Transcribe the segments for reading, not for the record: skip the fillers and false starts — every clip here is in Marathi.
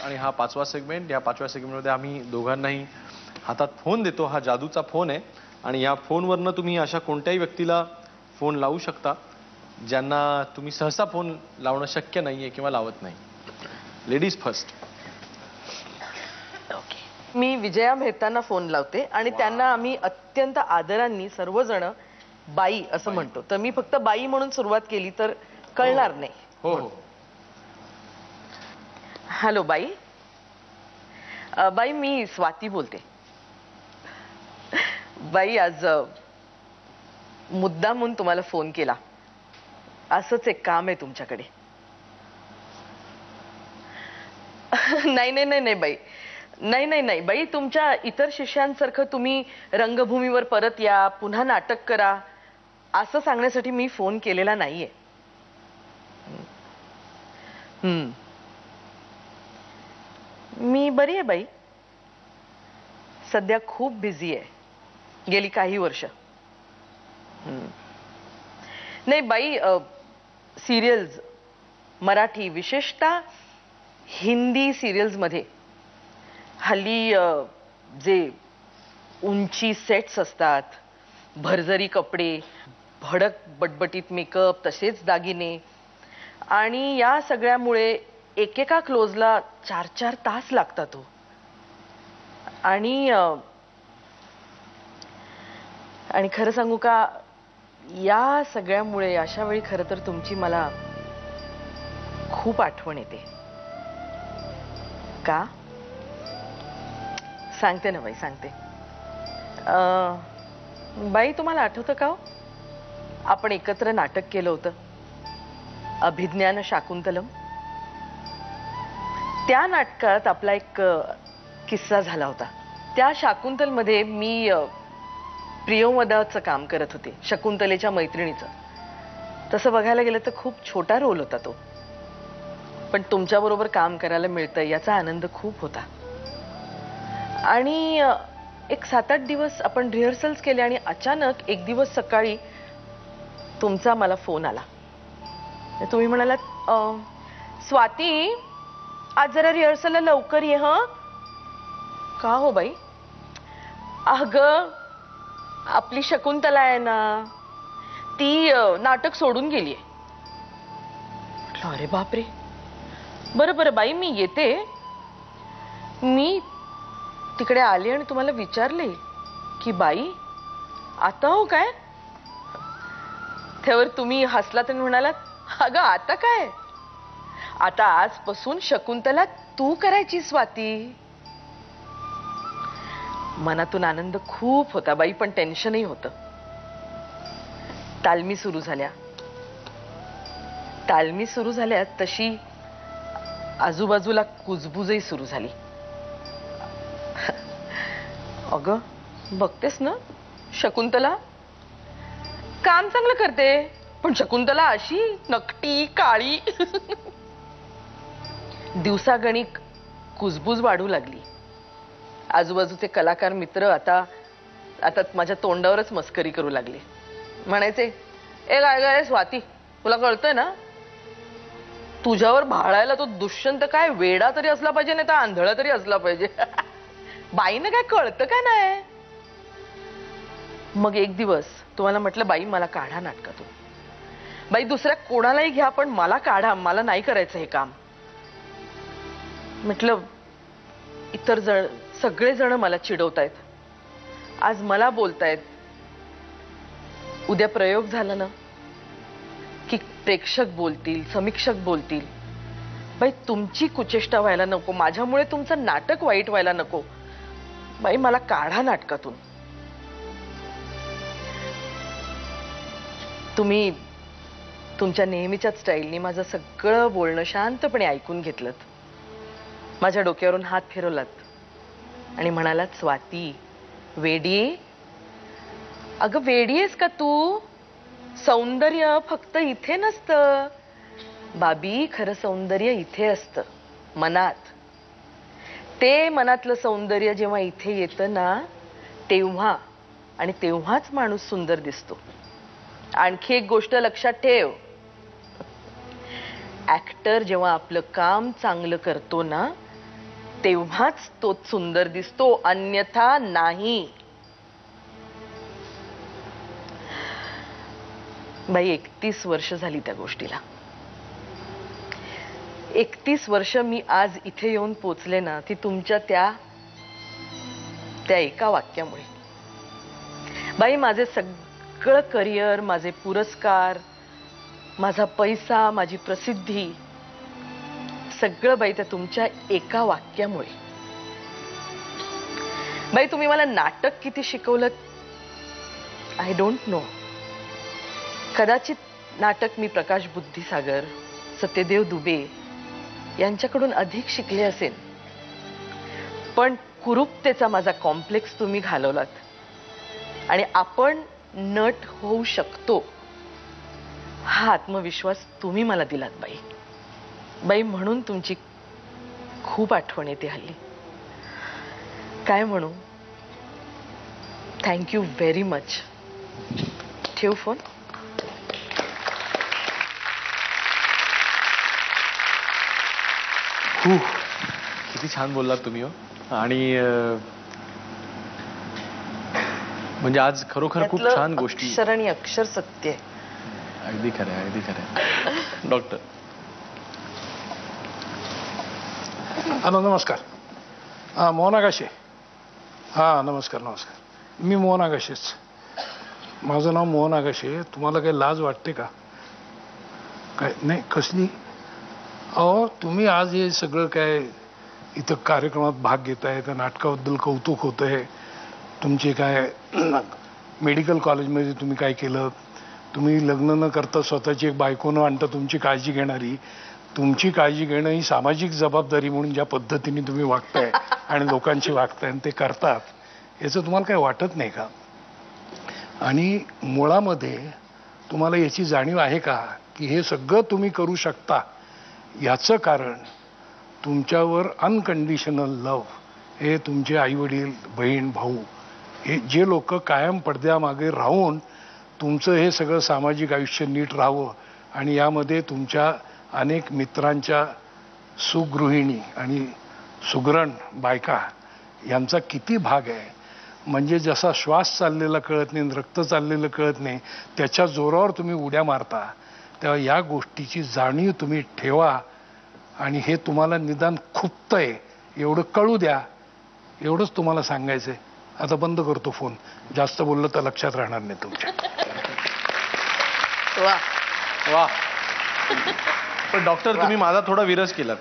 आणि हा 5वा सेगमेंट. या 5व्या सेगमेंटमध्ये आम्ही दोघांनाही हातात फोन देतो. हा जादूचा फोन आहे आणि या फोनवरनं तुम्ही अशा कोणत्याही व्यक्तीला फोन लावू शकता ज्यांना तुम्ही सहसा फोन लावणं शक्य नाहीये किंवा लावत नाही. Ladies first. मी विजया मेहतांना फोन लावते आणि त्यांना आम्ही अत्यंत आदरांनी सर्वजण बाई असं म्हणतो. तर मी फक्त बाई म्हणून सुरुवात केली तर कळणार नाही. हो हो. हॅलो बाई. बाई मी स्वाती बोलते. बाई आज मुद्दाम म्हणून तुम्हाला फोन केला. असंच एक काम आहे तुमच्याकडे. नाही नाही नाही नाही बाई, नाही नाही नाही बाई, तुमच्या इतर शिष्यांसारखं तुम्ही रंगभूमीवर परत या, पुन्हा नाटक करा असं सांगण्यासाठी मी फोन केलेला नाहीये. मी बरी आहे बाई. सध्या खूप बिझी आहे गेली काही वर्ष. नाही बाई, सिरियल्स, मराठी विशेषतः हिंदी सिरियल्स मध्ये हल्ली जे उंची सेट्स असतात, भरजरी कपडे, भडक बटबटीत मेकअप, तसेच दागिने आणि या सगळ्यामुळे एकेका क्लोजला 4-4 तास लागतात हो. आणि खरं सांगू का, या सगळ्यामुळे अशा वेळी खरं तर तुमची मला खूप आठवण येते. का सांगते ना बाई, सांगते. बाई तुम्हाला आठवतं का हो, आपण एकत्र नाटक केलं होतं अभिज्ञान शाकुंतलम. त्या नाटकात आपला एक किस्सा झाला होता. त्या शाकुंतल मध्ये मी प्रियोमदाचं काम करत होते, शकुंतलेच्या मैत्रिणीचं. तसं बघायला गेलं तर खूप छोटा रोल होता तो, पण तुमच्या बरोबर काम करायला मिळतंय याचा आनंद खूप होता. आणि एक 7-8 दिवस आपण रिहर्सल्स केले आणि अचानक एक दिवस सकाळी तुमचा मला फोन आला. तुम्ही म्हणालात, स्वाती आज जरा रिहर्सलला लवकर ये हं. का हो बाई? अगं आपली शकुंतला आहे ना, ती नाटक सोडून गेलीये. अरे बापरे. बरं बरं बाई, मी येते. मी तिकडे आले आणि तुम्हाला विचारले की बाई आता हो काय. त्यावर तुम्ही हसलात आणि म्हणालात, अगं आता काय, आता आजपासून शकुंतला तू करायची स्वाती. मनातून आनंद खूप होता बाई, पण टेन्शनही होतं. तालमी सुरू झाल्या तशी आजूबाजूला कुजबुजही सुरू झाली. अगं बघतेस ना, शकुंतला काम चांगलं करते, पण शकुंतला अशी नकटी काळी. दिवसागणिक कुजबुज वाढू लागली. आजूबाजूचे कलाकार मित्र आता माझ्या तोंडावरच मस्करी करू लागले. म्हणायचे, ए काय काय स्वाती, तुला कळतंय ना, तुझ्यावर भाळायला तो दुष्यंत काय वेडा तरी असला पाहिजे, नाही तर आंधळा तरी असला पाहिजे. बाईनं काय कळतं का नाही. मग एक दिवस तुम्हाला म्हटलं, बाई मला काढा नाटकातून. बाई दुसऱ्या कोणालाही घ्या, पण मला काढा, मला नाही करायचं हे काम. म्हटलं इतर सगळेजण मला चिडवतायत, आज मला बोलतायत, उद्या प्रयोग झाला ना की प्रेक्षक बोलतील, समीक्षक बोलतील. बाई तुमची कुचेष्टा व्हायला नको, माझ्यामुळे तुमचं नाटक वाईट व्हायला नको. बाई मला काढा नाटकातून. तुम्ही तुमच्या नेहमीच्याच स्टाईलनी माझं सगळं बोलणं शांतपणे ऐकून घेतलं. माझ्या डोक्यावरून हात फिरवलात आणि म्हणालात, स्वाती वेडी. अगं वेडी आहेस का तू? सौंदर्य फक्त इथे नसतं बाबी, खरं सौंदर्य इथे असतं, मनात. ते मनातलं सौंदर्य जेव्हा इथे येतं ना, तेव्हाच माणूस सुंदर दिसतो. आणखी एक गोष्ट लक्षात ठेव, ऍक्टर जेव्हा आपलं काम चांगलं करतो ना, तेव्हाच तो सुंदर दिसतो, अन्यथा नाही. बाई 31 वर्ष झाली त्या गोष्टीला. 31 वर्ष मी आज इथे येऊन पोचले ना, ती तुमच्या त्या एका वाक्यामुळे. बाई माझे सगळं करिअर, माझे पुरस्कार, माझा पैसा, माझी प्रसिद्धी, सगळं बाई त्या तुमच्या एका वाक्यामुळे. बाई तुम्ही मला नाटक किती शिकवलं आय डोंट नो. कदाचित नाटक मी प्रकाश बुद्धिसागर, सत्यदेव दुबे यांच्याकडून अधिक शिकले असेल, पण कुरूपतेचा माझा कॉम्प्लेक्स तुम्ही घालवलात आणि आपण नट होऊ शकतो हा आत्मविश्वास तुम्ही मला दिलात बाई. बाई म्हणून तुमची खूप आठवण येते हल्ली. काय म्हणू, थँक्यू व्हेरी मच. ठेवू फोन. किती छान बोललात तुम्ही हो. आणि म्हणजे आज खरोखर खूप छान गोष्टी. अक्षर आणि अक्षर सत्य आहे. अगदी खरं आहे, अगदी खरं आहे. डॉक्टर. नमस्कार. मोहन आगाशे. नमस्कार नमस्कार. मी मोहन आगाशेच. माझं नाव मोहन आगाशे. तुम्हाला काही लाज वाटते का? काय नाही कसली? अहो तुम्ही आज हे सगळं काय इथं कार्यक्रमात भाग घेताय, त्या नाटकाबद्दल कौतुक होत आहे. तुमचे काय मेडिकल कॉलेजमध्ये तुम्ही काय केलं, तुम्ही लग्न न करता स्वतःची एक बायको न आणता तुमची काळजी घेणारी, तुमची काळजी घेणं ही सामाजिक जबाबदारी म्हणून ज्या पद्धतीने तुम्ही वागताय आणि लोकांशी वागताय आणि ते करतात, याचं तुम्हाला काय वाटत नाही का? आणि मुळामध्ये तुम्हाला याची जाणीव आहे का की हे सगळं तुम्ही करू शकता याचं कारण तुमच्यावर अनकंडिशनल लव्ह, हे तुमचे आईवडील, बहीण, भाऊ, हे जे लोक कायम पडद्यामागे राहून तुमचं हे सगळं सामाजिक आयुष्य नीट राहावं आणि यामध्ये तुमच्या अनेक मित्रांच्या सुगृहिणी आणि सुगरण बायका यांचा किती भाग आहे. म्हणजे जसा श्वास चाललेला कळत नाही, रक्त चाललेलं कळत नाही, त्याच्या जोरावर तुम्ही उड्या मारता. तेव्हा या गोष्टीची जाणीव तुम्ही ठेवा आणि हे तुम्हाला निदान खुपतंय एवढं कळू द्या. एवढंच तुम्हाला सांगायचंय. आता बंद करतो फोन. जास्त बोललं तर लक्षात राहणार नाही तुमच्या. वा वा. पण डॉक्टर तुम्ही माझा थोडा विरस केलात.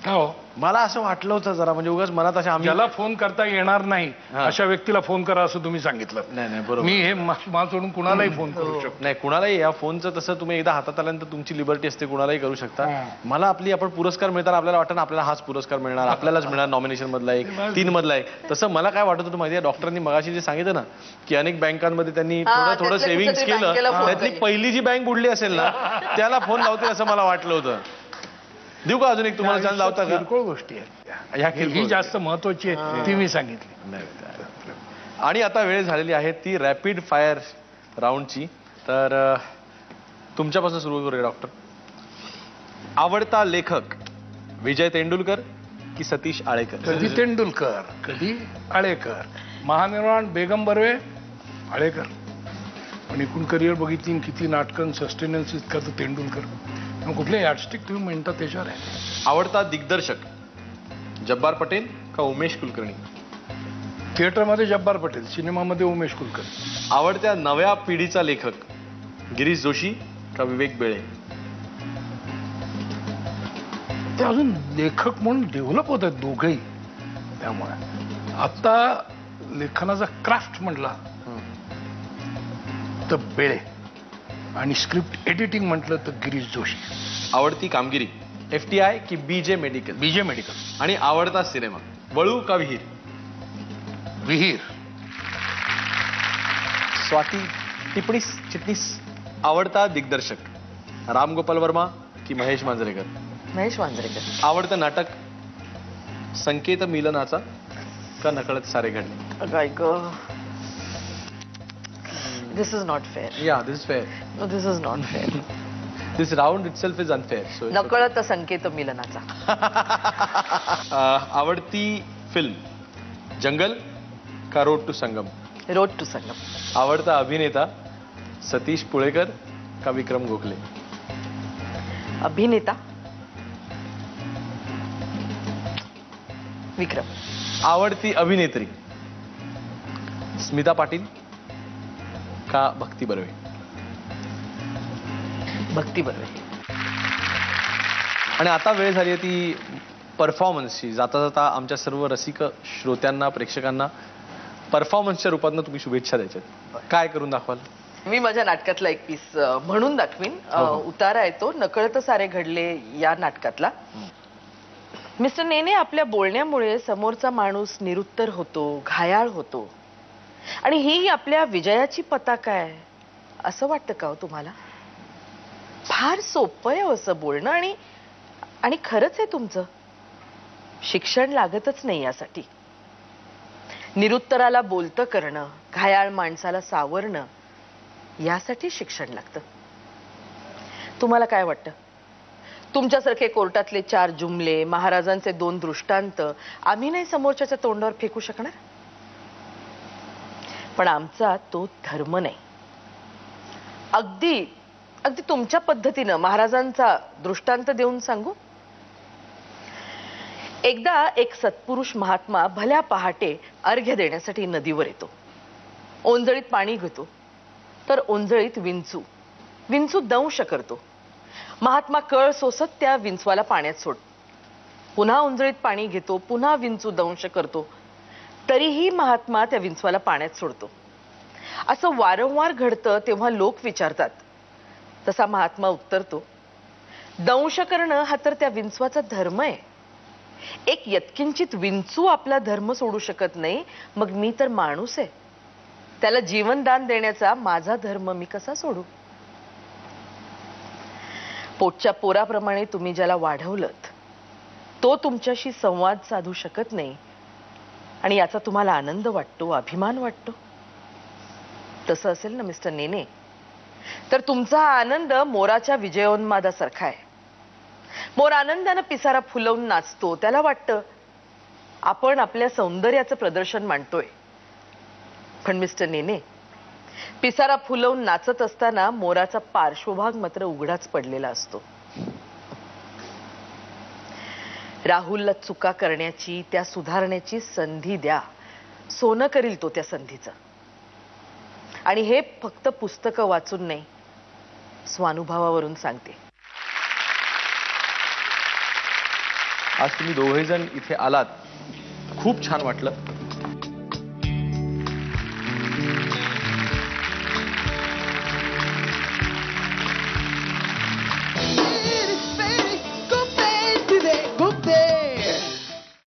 हो, मला असं वाटलं होतं जरा, म्हणजे उगाच मनात अशा आम्ही ज्याला फोन करता येणार नाही अशा व्यक्तीला फोन करा असं तुम्ही सांगितलं. नाही नाही बरोबर. मी हे मला सोडून कुणालाही फोन करू शकतो. नाही कुणालाही या फोनचं तसं तुम्ही एकदा हातात आल्यानंतर तुमची लिबर्टी असते, कुणालाही करू शकता. मला आपली आपण पुरस्कार मिळताना आपल्याला वाटतं ना आपल्याला हाच पुरस्कार मिळणार, आपल्यालाच मिळणार, नॉमिनेशन मधला एक, 3 मधला एक. तसं मला काय वाटत होतं माहिती आहे, डॉक्टरांनी मगाशी जे सांगितलं ना की अनेक बँकांमध्ये त्यांनी थोडं थोडं सेव्हिंग्स केलं, त्यातली पहिली जी बँक बुडली असेल ना त्याला फोन लावतील असं मला वाटलं होतं. देऊ का अजून एक तुम्हाला चान्स लावता का? किरकोळ गोष्टी आहेत ह्या ही जास्त महत्वाची आहे, ती मी सांगितली. आणि आता वेळ झालेली आहे ती रॅपिड फायर राऊंडची. तर तुमच्यापासून सुरू करूया डॉक्टर. आवडता लेखक विजय तेंडुलकर की सतीश आळेकर? कधी तेंडुलकर, कधी आळेकर. महानिर्वाण बेगम बर्वे, आळेकर. पण एकूण करिअर बघितली, किती नाटकं, सस्टेनन्स इतका तर तेंडुलकर. कुठले यार्डस्टिक तुम्ही म्हणता त्याच्यावर आहे. आवडता दिग्दर्शक जब्बार पटेल का उमेश कुलकर्णी? थिएटरमध्ये जब्बार पटेल, सिनेमामध्ये उमेश कुलकर्णी. आवडत्या नव्या पिढीचा लेखक गिरीश जोशी का विवेक बेळे? ते अजून लेखक म्हणून डेव्हलप होत आहेत दोघंही. त्यामुळे आता लेखनाचा क्राफ्ट म्हटला तर बेळे आणि स्क्रिप्ट एडिटिंग म्हटलं तर गिरीश जोशी. आवडती कामगिरी FTI की BJ मेडिकल? BJ medical. आणि आवडता सिनेमा वळू का विहीर? विहीर. स्वाती टिपणीस चिटणीस. आवडता दिग्दर्शक राम गोपाल वर्मा की महेश मांजरेकर? महेश मांजरेकर. आवडतं नाटक संकेत मिलनाचा का नकळत सारे घडले? काय ग, दिस इज नॉट फेअर. या this fair. No, this is not fair. This round itself is unfair. So नकळत संकेत मिलनाचा. आवडती फिल्म जंगल का road to Sangam? Road to Sangam. आवडता अभिनेता सतीश पुळेकर का विक्रम गोखले? अभिनेता विक्रम. आवडती अभिनेत्री स्मिता पाटील का भक्ती बर्वे? भक्ती बर्वे. आणि आता वेळ झाली आहे ती परफॉर्मन्सची. जाता जाता आमच्या सर्व रसिक श्रोत्यांना प्रेक्षकांना परफॉर्मन्सच्या रूपातनं तुम्ही शुभेच्छा द्यायच्यात. काय करून दाखवाल? मी माझ्या नाटकातला एक पीस म्हणून दाखवीन. उतारा येतो नकळत सारे घडले या नाटकातला. मिस्टर नेने, आपल्या बोलण्यामुळे समोरचा माणूस निरुत्तर होतो, घायाळ होतो, आणि ही आपल्या विजयाची पताका आहे असं वाटतं का हो तुम्हाला? फार सोपं आहे असं बोलणं. आणि खरंच आहे तुमचं. शिक्षण लागतच नाही यासाठी. निरुत्तराला बोलतं करणं, घायाळ माणसाला सावरणं यासाठी शिक्षण लागतं. तुम्हाला काय वाटतं? तुमच्यासारखे कोर्टातले 4 जुमले, महाराजांचे 2 दृष्टांत आम्ही नाही समोरच्याच्या तोंडावर फेकू शकणार? पण आमचा तो धर्म नाही. अगदी अगदी तुमच्या पद्धतीनं महाराजांचा दृष्टांत देऊन सांगू. एकदा एक सत्पुरुष महात्मा भल्या पहाटे अर्घ्य देण्यासाठी नदीवर येतो. ओंजळीत पाणी घेतो तर ओंजळीत विंचू दंश करतो. महात्मा कळ सोसत त्या विंचवाला पाण्यात सोड. पुन्हा ओंजळीत पाणी घेतो, पुन्हा विंचू दंश करतो, तरीही महात्मा त्या विंचवाला पाण्यात सोडतो. असं वारंवार घडतं तेव्हा लोक विचारतात. तसा महात्मा उत्तरतो, दंश करणं हा तर त्या विंचवाचा धर्म आहे. एक यत्किंचित विंचू आपला धर्म सोडू शकत नाही, मग मी तर माणूस आहे. त्याला जीवनदान देण्याचा माझा धर्म मी कसा सोडू? पोटच्या पोराप्रमाणे तुम्ही ज्याला वाढवलत तो तुमच्याशी संवाद साधू शकत नाही आणि याचा तुम्हाला आनंद वाटतो, अभिमान वाटतो. तसं असेल ना मिस्टर नेने, तर तुमचा हा आनंद मोराच्या विजयोन्मादासारखा आहे. मोर आनंदानं पिसारा फुलवून नाचतो. त्याला वाटतं आपण आपल्या सौंदर्याचं प्रदर्शन मांडतोय. पण मिस्टर नेने, पिसारा फुलवून नाचत असताना मोराचा पार्श्वभाग मात्र उघडाच पडलेला असतो. राहुलला चुका करण्याची, त्या सुधारण्याची संधी द्या. सोनं करील तो त्या संधीचं. आणि हे फक्त पुस्तकं वाचून नाही, स्वानुभवावरून सांगते. आज तुम्ही दोघे जण इथे आलात, खूप छान वाटलं.